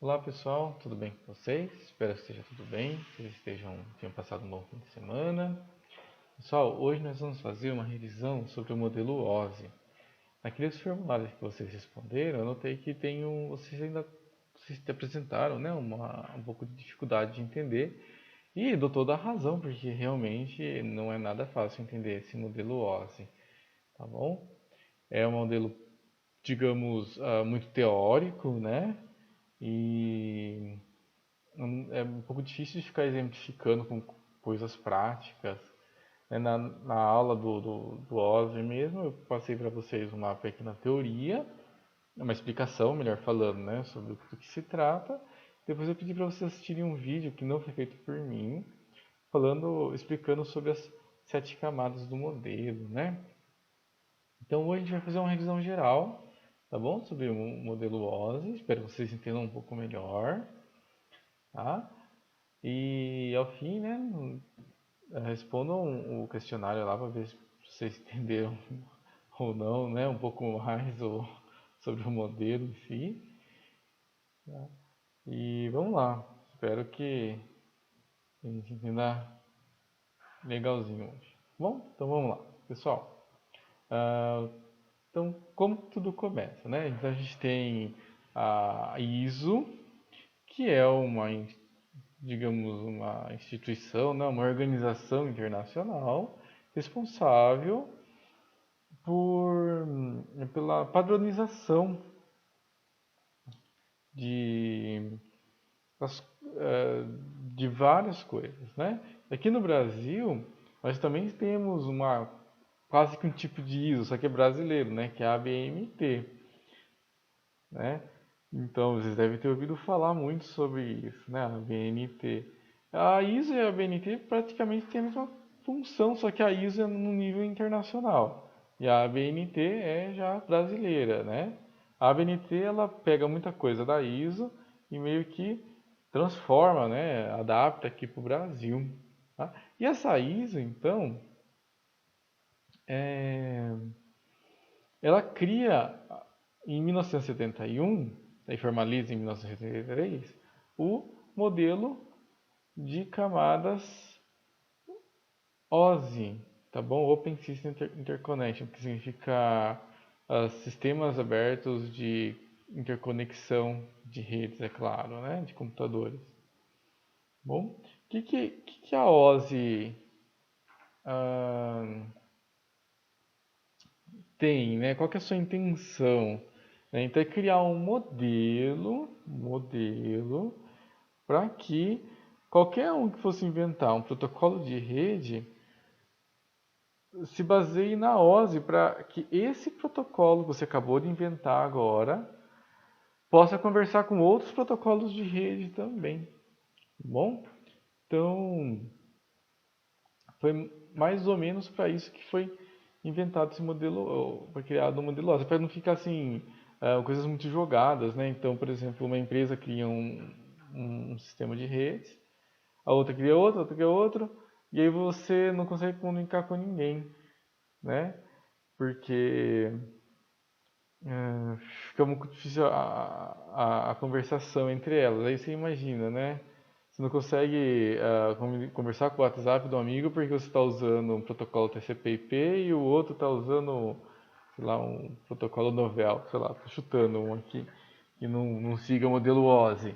Olá pessoal, tudo bem com vocês? Espero que esteja tudo bem, que vocês tenham passado um bom fim de semana. Pessoal, hoje nós vamos fazer uma revisão sobre o modelo OSI. Naqueles formulários que vocês responderam, eu notei que vocês apresentaram, né, um pouco de dificuldade de entender e dou toda a razão, porque realmente não é nada fácil entender esse modelo OSI, tá bom? É um modelo, digamos, muito teórico, né? E é um pouco difícil de ficar exemplificando com coisas práticas. Né? Na aula do OSI mesmo, eu passei para vocês uma pequena teoria, uma explicação, melhor falando, né, sobre do que se trata. Depois eu pedi para vocês assistirem um vídeo que não foi feito por mim, explicando sobre as 7 camadas do modelo, né? Então hoje a gente vai fazer uma revisão geral, tá bom? Sobre o modelo OSI. Espero que vocês entendam um pouco melhor, tá? E ao fim, né, respondam o questionário lá para ver se vocês entenderam ou não, né, um pouco mais sobre o modelo em si. Tá? E vamos lá. Espero que a gente entenda legalzinho hoje. Bom, então vamos lá, pessoal. Ah, então, como tudo começa, né? Então a gente tem a ISO, que é digamos, uma instituição, né, uma organização internacional responsável pela padronização de, das, eh, de várias coisas, né? Aqui no Brasil, nós também temos quase que um tipo de ISO, só que é brasileiro, né? Que é a ABNT, né? Então, vocês devem ter ouvido falar muito sobre isso, né? A BNT. A ISO e a BNT praticamente têm a mesma função, só que a ISO é no nível internacional e a BNT é já brasileira, né? A BNT ela pega muita coisa da ISO e meio que transforma, né? Adapta aqui para o Brasil. Tá? E essa ISO, então, é, ela cria em 1971, e formaliza em 1973, o modelo de camadas OSI, tá bom? Open System Interconnection, que significa sistemas abertos de interconexão de redes, é claro, né? De computadores. Bom, o que a OSI ah, tem, né? Qual que é a sua intenção? Né? Então é criar um modelo para que qualquer um que fosse inventar um protocolo de rede se baseie na OSI para que esse protocolo que você acabou de inventar agora possa conversar com outros protocolos de rede também. Bom, então foi mais ou menos para isso que foi inventado esse modelo, foi criado o modelo OSI, para não ficar assim, coisas muito jogadas, né? Então, por exemplo, uma empresa cria um sistema de redes, a outra cria outro, a outra cria outro, e aí você não consegue comunicar com ninguém, né? Porque fica muito difícil a conversação entre elas. Aí você imagina, né? Você não consegue conversar com o WhatsApp do amigo porque você está usando um protocolo TCP/IP e o outro está usando, sei lá, um protocolo Novell, sei lá, tô chutando um aqui, que não siga o modelo OSI,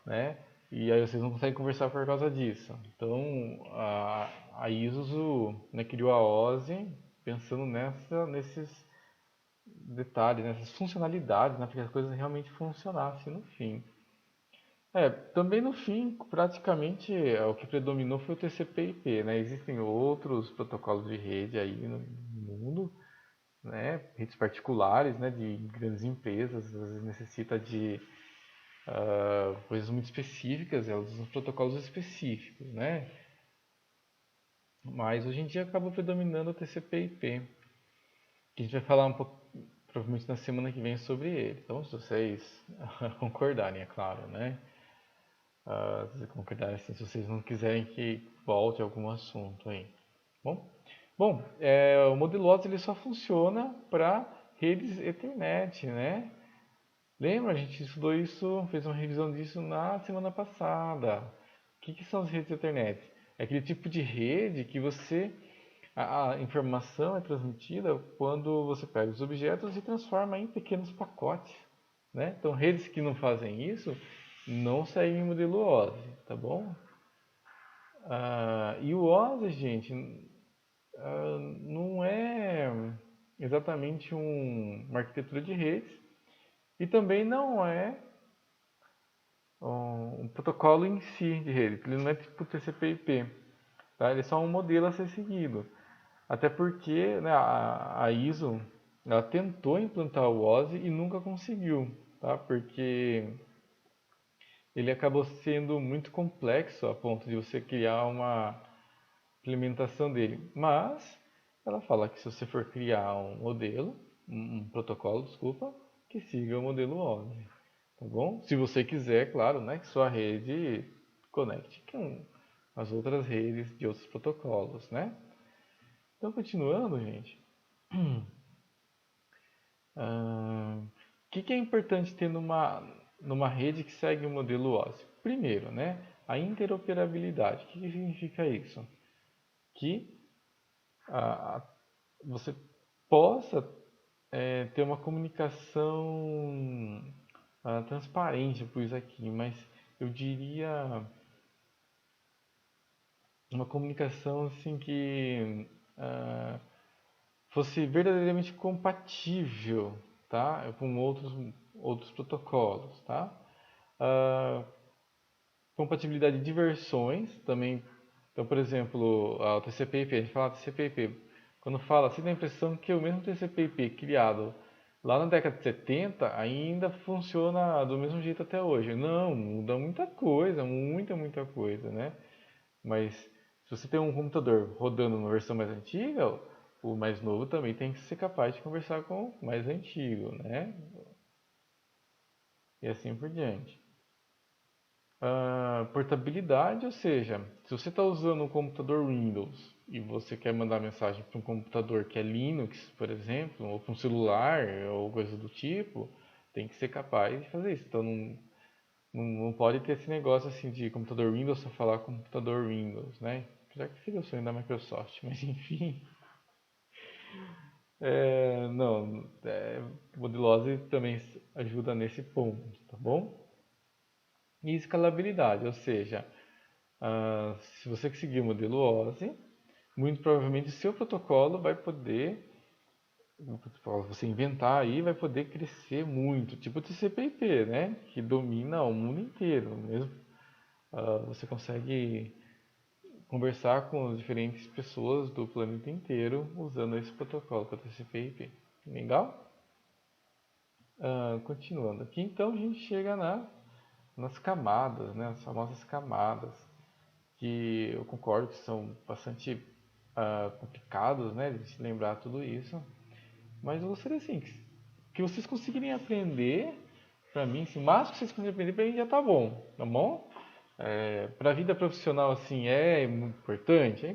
né? E aí vocês não conseguem conversar por causa disso. Então a ISO, né, criou a OSI pensando nesses detalhes, nessas funcionalidades, né, para que as coisas realmente funcionassem no fim. Também no fim, praticamente o que predominou foi o TCP/IP, né? Existem outros protocolos de rede aí no mundo, né? Redes particulares, né? De grandes empresas, às vezes necessita de coisas muito específicas, elas usam protocolos específicos, né? Mas hoje em dia acaba predominando o TCP/IP, que a gente vai falar um pouco, provavelmente na semana que vem sobre ele. Então, se vocês concordarem, é claro, né? Se concordarem assim, se vocês não quiserem que volte algum assunto aí. Bom, o modelo OSI ele só funciona para redes Ethernet, né? Lembra? A gente estudou isso, fez uma revisão disso na semana passada. O que são as redes Ethernet? É aquele tipo de rede que a informação é transmitida quando você pega os objetos e transforma em pequenos pacotes, né? Então, redes que não fazem isso não seguem o modelo OSI, tá bom? E o OSI, gente, não é exatamente uma arquitetura de redes e também não é um protocolo em si de rede. Ele não é tipo TCP/IP, tá? Ele é só um modelo a ser seguido. Até porque, né, a ISO ela tentou implantar o OSI e nunca conseguiu, tá? Porque ele acabou sendo muito complexo a ponto de você criar uma implementação dele. Mas ela fala que se você for criar um modelo, um protocolo, desculpa, que siga o modelo OSI, tá bom? Se você quiser, claro, né, que sua rede conecte com as outras redes de outros protocolos, né? Então, continuando, gente. O que é importante ter numa rede que segue o modelo OSI? Primeiro, né, a interoperabilidade. O que significa isso? Que a, você possa ter uma comunicação transparente, por isso aqui, mas eu diria uma comunicação assim que fosse verdadeiramente compatível, tá, com outros protocolos, tá? Ah, compatibilidade de versões também. Então, por exemplo, o TCP/IP, a gente fala TCP/IP. Quando fala assim, dá a impressão que o mesmo TCP/IP criado lá na década de 70 ainda funciona do mesmo jeito até hoje. Não, muda muita coisa, muita coisa, né? Mas se você tem um computador rodando numa versão mais antiga, o mais novo também tem que ser capaz de conversar com o mais antigo, né? E assim por diante. Portabilidade, ou seja, se você está usando um computador Windows e você quer mandar mensagem para um computador que é Linux, por exemplo, ou para um celular ou coisa do tipo, tem que ser capaz de fazer isso. Então não pode ter esse negócio assim de computador Windows só falar com computador Windows, né? Já que seria o sonho da Microsoft, mas enfim. Não, Modelose também ajuda nesse ponto, tá bom? E escalabilidade, ou seja, se você seguir o modelo OSI, muito provavelmente o seu protocolo vai poder, você inventar aí, vai poder crescer muito, tipo o TCP/IP, né? Que domina o mundo inteiro, mesmo. Você consegue conversar com as diferentes pessoas do planeta inteiro usando esse protocolo, que é o TCP/IP. Legal? Continuando aqui, então a gente chega nas camadas, né? As famosas camadas, que eu concordo que são bastante complicados, né, de se lembrar tudo isso, mas eu gostaria assim que vocês conseguirem aprender, para mim, assim, o máximo que vocês conseguirem aprender para mim já tá bom, tá bom? Para a vida profissional assim é importante,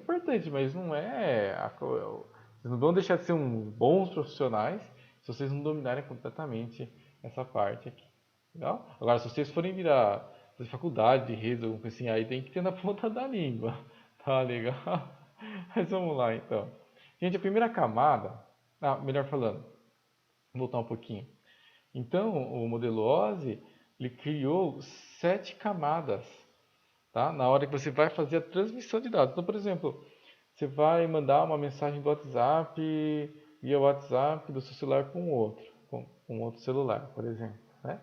mas não é vocês não vão deixar de ser bons profissionais se vocês não dominarem completamente essa parte aqui. Legal? Agora, se vocês forem virar fazer faculdade de redes, alguma coisa assim, aí tem que ter na ponta da língua. Tá legal? Mas vamos lá então. Gente, a primeira camada. Melhor falando, vou voltar um pouquinho. Então, o modelo OSI, ele criou 7 camadas, tá? Na hora que você vai fazer a transmissão de dados. Então, por exemplo, você vai mandar uma mensagem do WhatsApp via WhatsApp do seu celular com outro celular, por exemplo, né?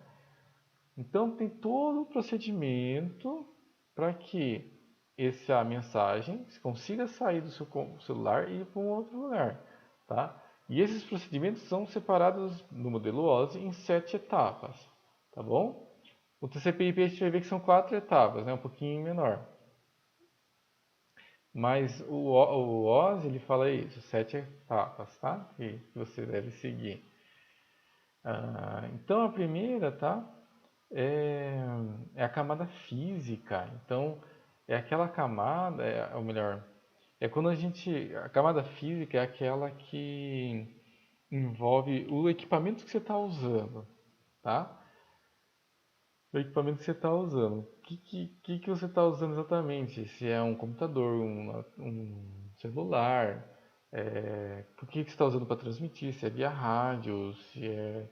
Então tem todo o procedimento para que essa mensagem consiga sair do seu celular e ir para um outro lugar, tá? E esses procedimentos são separados no modelo OSI em 7 etapas, tá bom? O TCP/IP a gente vai ver que são 4 etapas, né? Um pouquinho menor. Mas o OSI ele fala isso, 7 etapas, tá? Que você deve seguir. Então a primeira, tá? É, é a camada física. Então, é aquela camada, ou melhor, é quando a camada física é aquela que envolve o equipamento que você está usando, tá? o equipamento que você está usando. O que você está usando exatamente? Se é um computador, um celular, o que você está usando para transmitir? Se é via rádio, se é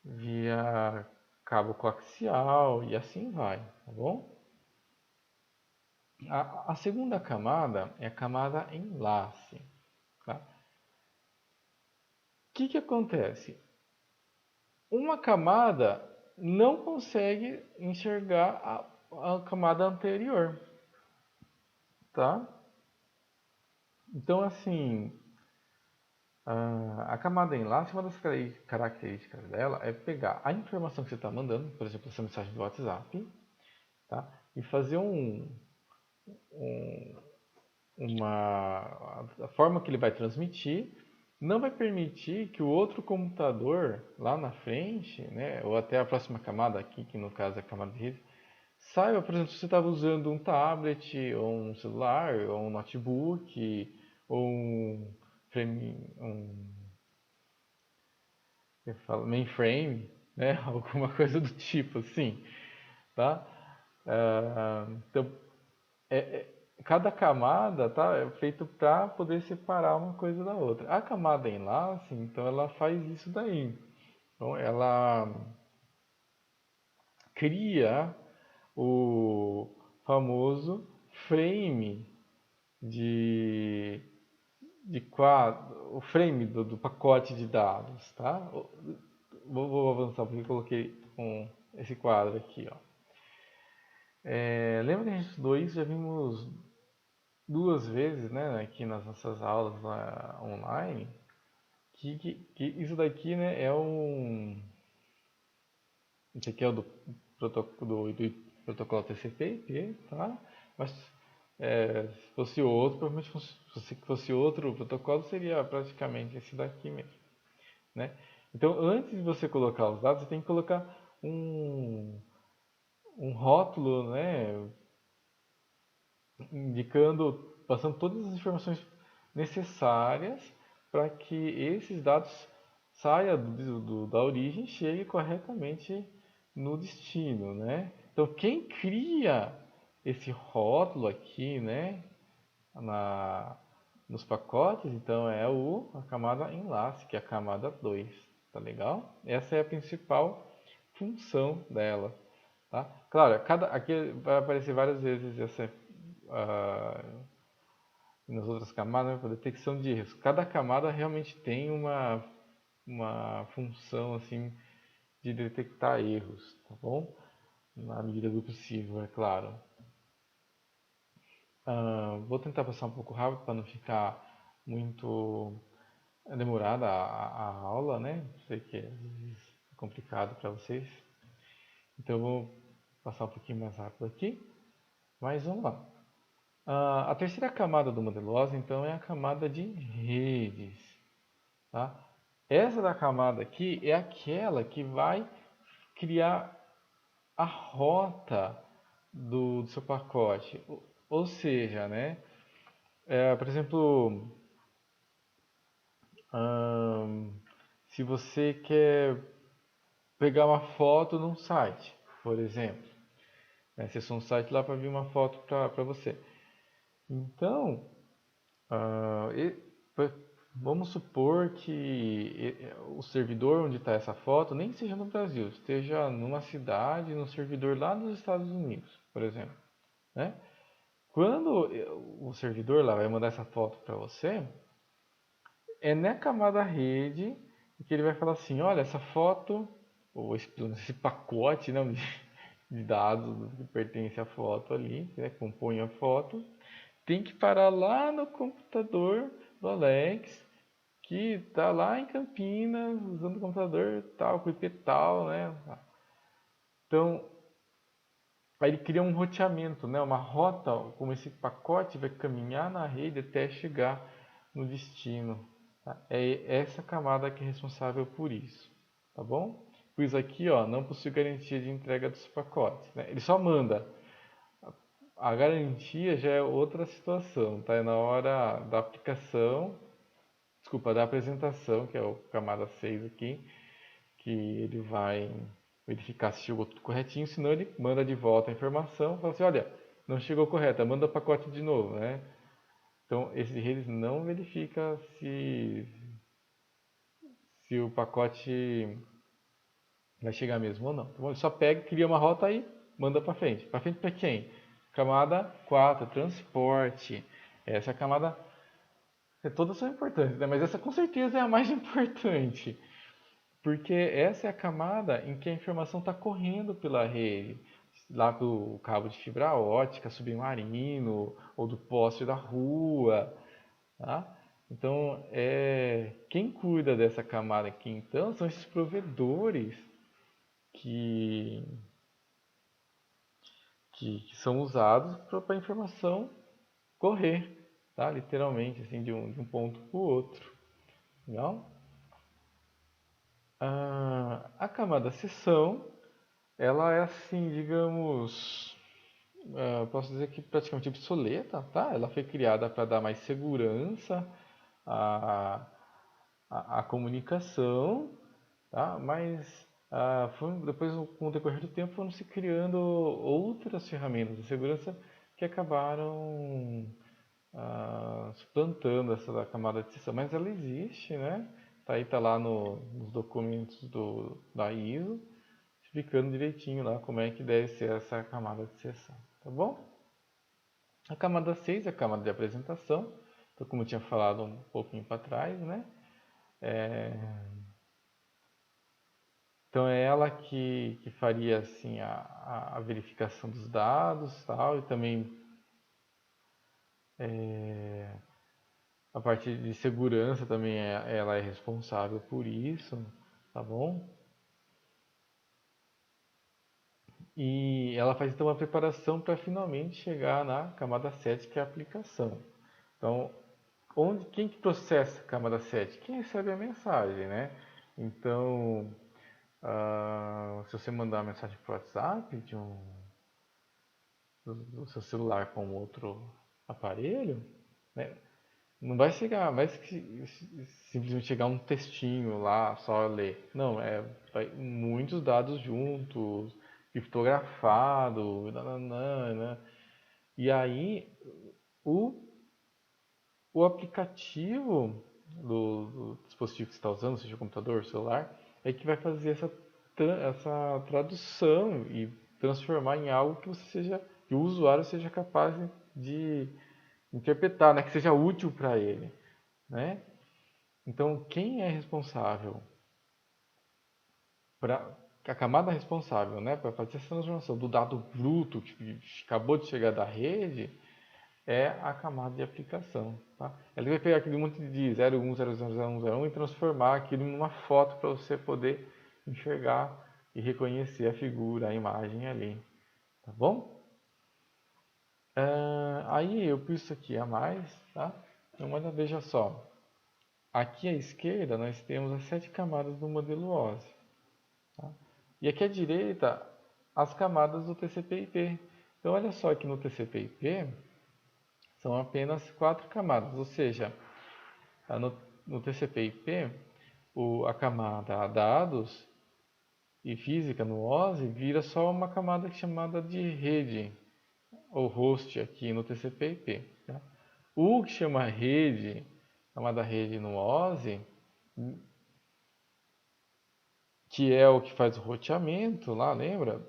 via cabo coaxial e assim vai, tá bom? A segunda camada é a camada enlace. Tá? O que acontece? Uma camada não consegue enxergar a camada anterior, tá? Então, assim, a camada enlace, uma das características dela é pegar a informação que você está mandando, por exemplo, essa mensagem do WhatsApp, tá? E fazer a forma que ele vai transmitir não vai permitir que o outro computador lá na frente, né, ou até a próxima camada aqui, que no caso é a camada de rede, saiba, por exemplo, se você estava usando um tablet, ou um celular, ou um notebook, ou eu falo, mainframe, né, alguma coisa do tipo assim, tá? Então, é, é- cada camada tá, é feito para poder separar uma coisa da outra. A camada enlace, então, ela faz isso daí. Então, ela cria o famoso frame de, de quadro, o frame do pacote de dados, tá? Vou avançar porque eu coloquei esse quadro aqui, ó. Lembra que a gente estudou isso? Já vimos duas vezes, né, aqui nas nossas aulas online, que isso daqui, né, esse aqui é o do protocolo TCP/IP, tá? Mas se fosse outro, provavelmente se fosse outro protocolo, seria praticamente esse daqui mesmo, né? Então, antes de você colocar os dados, você tem que colocar um, um rótulo, né, indicando, passando todas as informações necessárias para que esses dados saiam da origem e cheguem corretamente no destino, né? Então, quem cria esse rótulo aqui, né, na, nos pacotes, então é a camada enlace, que é a camada 2, tá legal? Essa é a principal função dela, tá? Claro, aqui vai aparecer várias vezes ah, nas outras camadas, para detecção de erros. Cada camada realmente tem uma função assim de detectar erros, tá bom? Na medida do possível, é claro. Vou tentar passar um pouco rápido para não ficar muito demorada a aula, né? Sei que é complicado para vocês. Então eu vou passar um pouquinho mais rápido aqui. Mas vamos lá. A terceira camada do modelo OSI, então, é a camada de redes. Tá? Essa da camada aqui é aquela que vai criar a rota do seu pacote. Ou seja, né? Por exemplo, hum, se você quer pegar uma foto num site, por exemplo, né? Acessou um site lá para vir uma foto para você. Então, Ah, e- p- vamos supor que o servidor onde está essa foto nem seja no Brasil, esteja numa cidade, num servidor lá nos Estados Unidos, por exemplo, né? Quando o servidor lá vai mandar essa foto para você, é na camada rede que ele vai falar assim, olha, essa foto, ou esse pacote, né, de dados que pertence à foto ali, né, compõe a foto, tem que parar lá no computador do Alex, que tá lá em Campinas, usando o computador tal, com IP tal, né? Então, aí ele cria um roteamento, né? Uma rota, como esse pacote vai caminhar na rede até chegar no destino. Tá? É essa camada que é responsável por isso, tá bom? Pois aqui, ó, não possui garantia de entrega dos pacotes, né? Ele só manda. A garantia já é outra situação, tá? É na hora da aplicação, desculpa, da apresentação, que é o camada 6 aqui, que ele vai verificar se chegou tudo corretinho, senão ele manda de volta a informação, fala assim, olha, não chegou correta, manda o pacote de novo, né? Então, esse redes não verifica se o pacote vai chegar mesmo ou não. Tá bom? Ele só pega, cria uma rota e manda para frente. Para frente para quem? Camada 4, transporte. Essa camada, todas são importantes, né? Mas essa com certeza é a mais importante. Porque essa é a camada em que a informação está correndo pela rede. Lá do cabo de fibra ótica, submarino, ou do poste da rua. Tá? Então, quem cuida dessa camada aqui, então, são esses provedores que, que são usados para a informação correr, tá? Literalmente, assim, de um ponto para o outro. Legal? A camada seção, ela é assim, digamos, posso dizer que praticamente obsoleta, tá? Ela foi criada para dar mais segurança à, à comunicação, tá? Mas depois, com o decorrer do tempo, foram se criando outras ferramentas de segurança que acabaram suplantando essa da camada de seção. Mas ela existe, né? Tá lá nos documentos da ISO, explicando direitinho lá como é que deve ser essa camada de seção, tá bom? A camada 6 é a camada de apresentação, então, como eu tinha falado um pouquinho para trás, né? Então é ela que faria assim a verificação dos dados, tal, e também a parte de segurança também ela é responsável por isso, tá bom? E ela faz então uma preparação para finalmente chegar na camada 7, que é a aplicação. Então, quem que processa a camada 7? Quem recebe a mensagem, né? Então, se você mandar uma mensagem por WhatsApp do seu celular com outro aparelho, né? Não vai chegar, simplesmente chegar um textinho lá, só ler. Não, vai muitos dados juntos, criptografado, nananã, né? E aí o, o aplicativo do dispositivo que você está usando, seja computador, celular, é que vai fazer essa tradução e transformar em algo que o usuário seja capaz de interpretar, né? Que seja útil para ele, né? Então, quem é responsável para a camada responsável, né, para fazer essa transformação do dado bruto que acabou de chegar da rede é a camada de aplicação, tá? Ela vai pegar aquele monte de 01000101 e transformar aquilo em uma foto para você poder enxergar e reconhecer a figura, a imagem ali, tá bom? Aí eu pus isso aqui a mais, tá? Então, olha, veja só. Aqui à esquerda nós temos as 7 camadas do modelo OSI. Tá? E aqui à direita as camadas do TCP/IP. Então olha só que no TCP/IP são apenas 4 camadas, ou seja, no TCP/IP a camada dados e física no OSI vira só uma camada chamada de rede ou host aqui no TCP/IP. Tá? O que chama rede, chamada rede no OSI, que é o que faz o roteamento lá, lembra?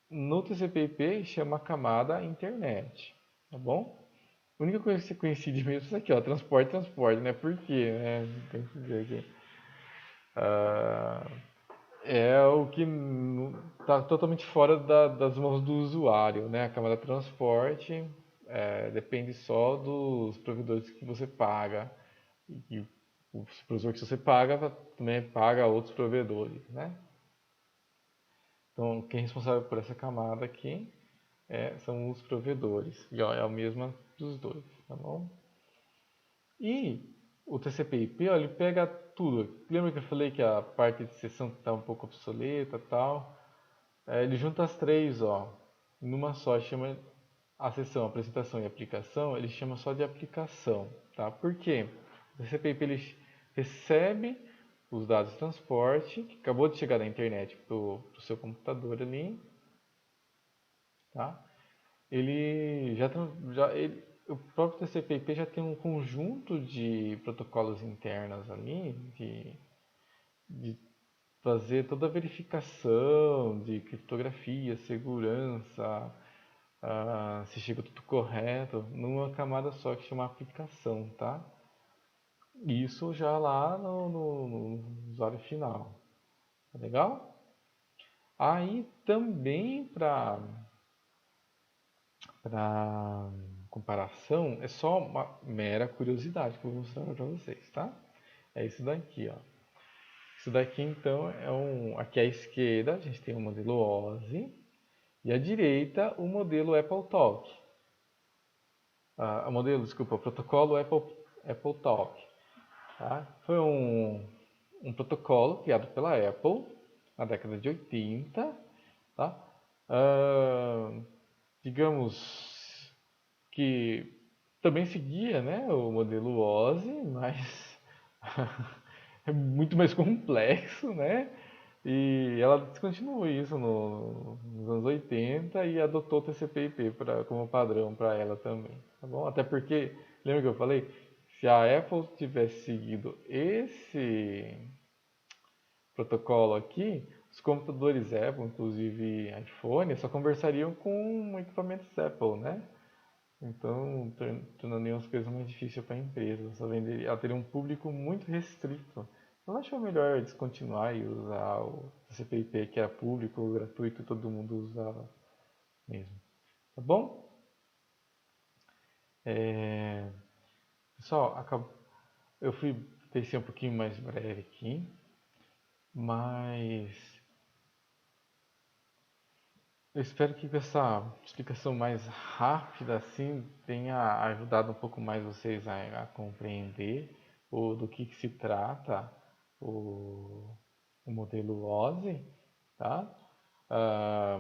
No TCP/IP chama camada internet, tá bom? A única coisa que você coincide mesmo é isso aqui, ó, transporte, né? Por quê? Tem que dizer aqui. É o que está totalmente fora das mãos do usuário, né? A camada transporte depende só dos provedores que você paga. E o provedor que você paga também paga outros provedores, né? Então, quem é responsável por essa camada aqui são os provedores. E ó, é a mesma dos dois, tá bom? E o TCP/IP, ele pega tudo. Lembra que eu falei que a parte de sessão está um pouco obsoleta e tal? Ele junta as três, ó, numa só, chama a sessão, apresentação e aplicação, ele chama só de aplicação, tá? Por quê? O TCP/IP ele recebe os dados de transporte, que acabou de chegar da internet para o seu computador ali, tá? Ele o próprio TCP/IP já tem um conjunto de protocolos internos ali, de fazer toda a verificação de criptografia, segurança, se chegou tudo correto, numa camada só que chama aplicação, tá? Isso já lá no usuário final, tá legal? Aí também para comparação, é só uma mera curiosidade que eu vou mostrar para vocês, tá? É isso daqui, ó. Isso daqui então aqui à esquerda a gente tem o modelo OSI e à direita o modelo AppleTalk. O protocolo AppleTalk. Tá? Foi um protocolo criado pela Apple na década de 80, tá? Digamos que também seguia, né, o modelo OSI, mas é muito mais complexo, né? E ela descontinuou isso nos anos 80 e adotou o TCP/IP como padrão para ela também, tá bom? Até porque, lembra que eu falei? Se a Apple tivesse seguido esse protocolo aqui, os computadores Apple, inclusive iPhone, só conversariam com equipamentos Apple, né? Então, tornaria as coisas mais difíceis para a empresa. Ela teria um público muito restrito. Ela achou melhor descontinuar e usar o TCP/IP, que era público, gratuito, todo mundo usava mesmo. Tá bom? Pessoal, eu tentei ser um pouquinho mais breve aqui, mas eu espero que com essa explicação mais rápida assim tenha ajudado um pouco mais vocês a compreender do que se trata o, o modelo OSI, tá? Ah,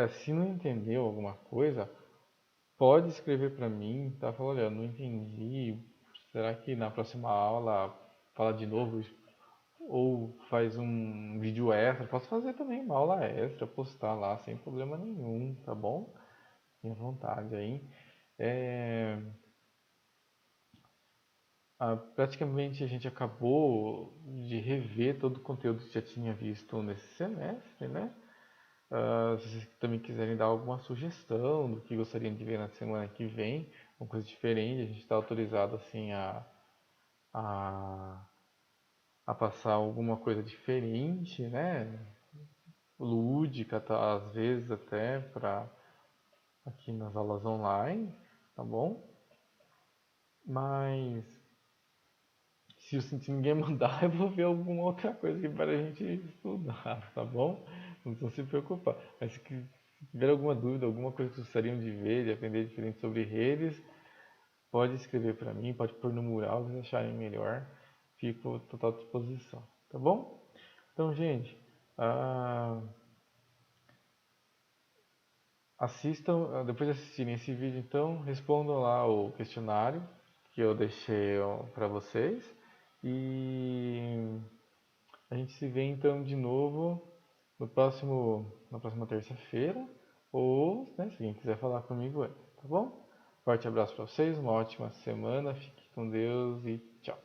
se não entendeu alguma coisa, pode escrever para mim, tá? Fala, olha, eu não entendi. Será que na próxima aula fala de novo ou faz um vídeo extra? Posso fazer também uma aula extra, postar lá sem problema nenhum, tá bom? Fique à vontade aí. É, praticamente a gente acabou de rever todo o conteúdo que já tinha visto nesse semestre, né? Se vocês também quiserem dar alguma sugestão do que gostariam de ver na semana que vem, uma coisa diferente, a gente está autorizado assim a, a passar alguma coisa diferente, né? Lúdica, tá? Às vezes até para aqui nas aulas online, tá bom? Mas se ninguém mandar, eu vou ver alguma outra coisa aqui para a gente estudar, tá bom? Não precisa se preocupar. Mas se tiver alguma dúvida, alguma coisa que vocês gostariam de ver, de aprender diferente sobre redes, pode escrever para mim, pode pôr no mural, se acharem melhor. Fico à total disposição, tá bom? Então, gente, assistam, depois de assistirem esse vídeo, então, respondam lá o questionário que eu deixei para vocês. E a gente se vê então de novo na próxima terça-feira. Ou, né, se alguém quiser falar comigo antes, tá bom? Forte abraço para vocês, uma ótima semana, fique com Deus e tchau.